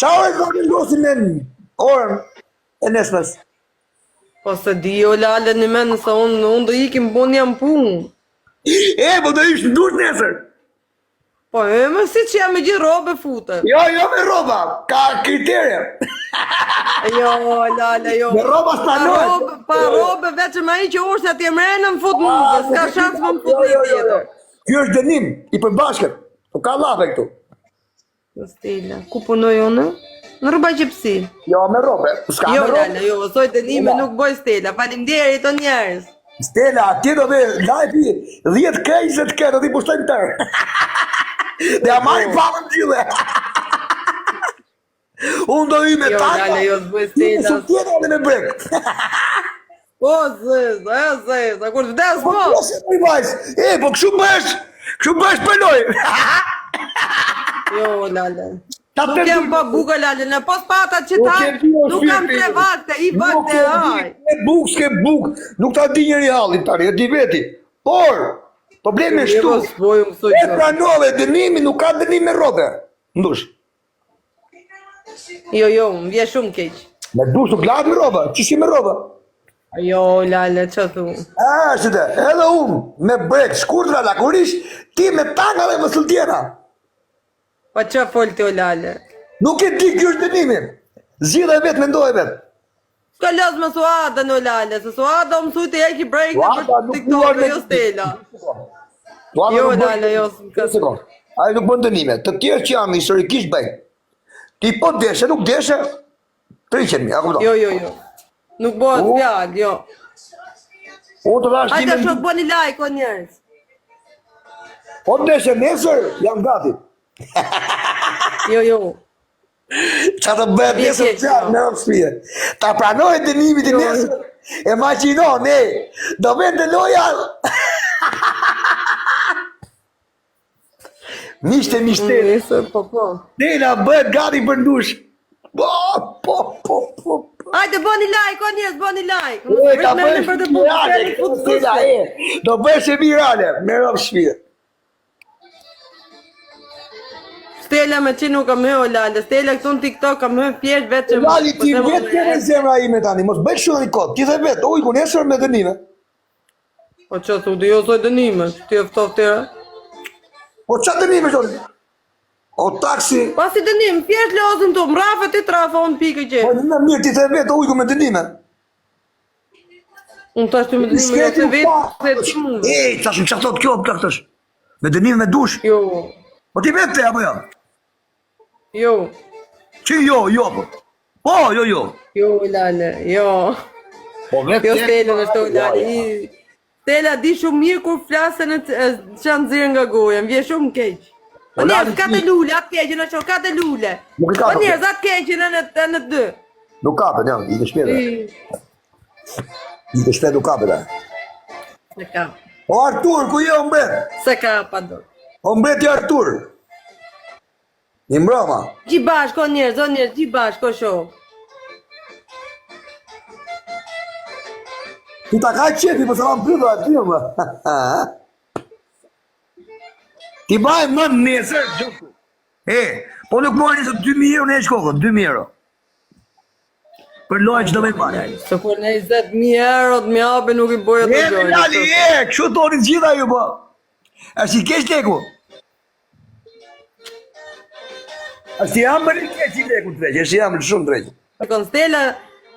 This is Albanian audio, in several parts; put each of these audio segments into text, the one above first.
Qa ore ka në losin e orën e nesmes? Po se di o lale në menë se unë do ikim bon jam punë. Po do ishtë në dush nesër. Po më si që jam me gjithë robe fute. Jo me roba, ka kriterje. Jo, lale, jo. Me roba s'panohet. Pa robe veç me i që urse atje mrejnë më fut muke, s'ka shansë më më fut një tjetër. Kjo është dënim, i përbashkët. Po ka lafe këtu. Stella, ku punoj unë? Në rruba gjepsi. Jo, me robe. Jo, lale, jo, soj dënime nuk boj Stella, faleminderit o njerës. Stella, ti do dhe lajpi 10 kejzet ke do t'i pushtojnë tërë. Dhe a marri pamën gjile. Unë do i me Jo, taka. lale, jo, s'boj Ti me Stella. su tjetë edhe me brek. O, zez, kur të vdes, po. Po se më i vajzë. Po këshu bësh pëlloj. Jo, lale. Ta Nuk jam pa buka lale, në pos pata që ta, nuk kam 3 vakte, i vakte haj. S'ke buk, nuk ta di njëri hallit tani, e di veti. Por, problemi shtu, e pranove dënimi, nuk ka dënim me robe. Ndush. Jo, më vje shumë keq. Me dush nuk lahet me robe, që shi me robe? Jo, lale, që thu? Shite, edhe unë, me brek, shkurtra, lakurish, ti me tanga dhe më sëlltjena. Pa që folë të o lale? Nuk e di kjo është dënimi. Zgjidha e vetë, mendoj e vetë. Ska lasë me Suada në lale, se Suada më sujtë e ki break në TikTok e jo Stella. Jo, lale, jo, së më kësë. Ajo nuk bën dënime, të tjerë që janë historikisht bëjnë. Ti po deshe, nuk deshe, 300.000, a kupton? Jo. Nuk bëhet fjallë, jo. O të dhash ti Hajde me... shok bëni like, o njerës. Po deshe nesër, jam gati. Jo. Qa të bëhet nesër qatë, me rëmë shpije. Ta pranoj dënimit i nesër, e maqinon, do vend të loja. Mishte. Nesër, po. Dela bëhet gati për ndush. Po. Hajde bëni like, o njerës, bëni like. Ta bësh do bësh e virale, me rëmë shpije. Stella me që nuk kam hë o lale, Stella këtu në TikTok kam hë pjesht vetë që... Lali, ti vetë kene zemra ime tani, mos bëjt shumë një kodë, ti dhe vetë, ujku nesër me dënime. Po që thu, dhe jo soj dënime, ti e ftof tëra? Po që dënime, qoni? O taksi... Pas i dënime, pjesht lozën të, mrafa ti trafa, unë pikë që... Po në mirë, ti dhe vetë, ujku me dënime. Unë tash të me dënime, jo se vetë, tash në që thot kjo, për këtësh. Me dënime me dush. Jo. Po ti vetë te, apo jo? Jo. Që jo, po. Po, jo. Jo, lale, jo. Po vetë Jo, Stella në shto, lale. Stella di shumë mirë kur flasë në që në zirë nga goja, më vje shumë keq. O njerës, ka të lule, atë keqin në shumë, ka të lule. O njerës, atë keqin në dë. Nuk kapet, ja, i të shpjede. I të shpjede nuk kapet, Se ka. O Artur, ku je o mbret? Se ka, pa do. O mbreti Artur. I mbroma. Gji bashko njerës, gji bashko shoh. Ti ta ka qefi, për se ma më prydo aty, më. Ti baj më nesër, gjoku. Po nuk mojë njësë 2.000 euro në e shkokën, 2.000 euro. Për lojë që do me baj. Se kur në 20.000 euro të mi abe nuk i bojë të gjojnë. Lali, kështu toni gjitha ju, po. A si kesh leku? A si jam më një kesh i leku të reqë, a si jam shumë të reqë. Kon Stella,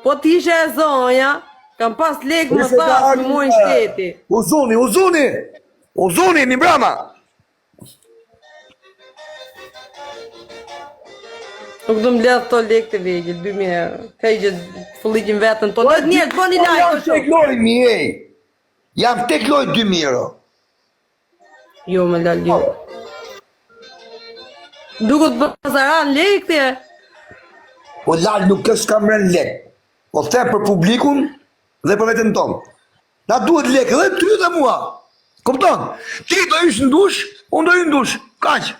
po t'ishe e zonja, kam pas lekë më thasë në mujnë shteti. Uzuni, mi brama. Nuk du m'ledhë to lekë të vegjë, 2.000 euro. Kaj që fëlligjin vetën to. Në njerë, po një like o shumë. Jam tek loj, mi Jam tek loj 2.000 euro. Jo, me lallë, jo. Duko të bazaran lekë të e? Po lallë nuk është kam rën lekë. Po the për publikun dhe për vetën tonë. Na duhet lekë dhe ty dhe mua. Kupton? Ti do ish në dush, unë do i në dush. Kaq.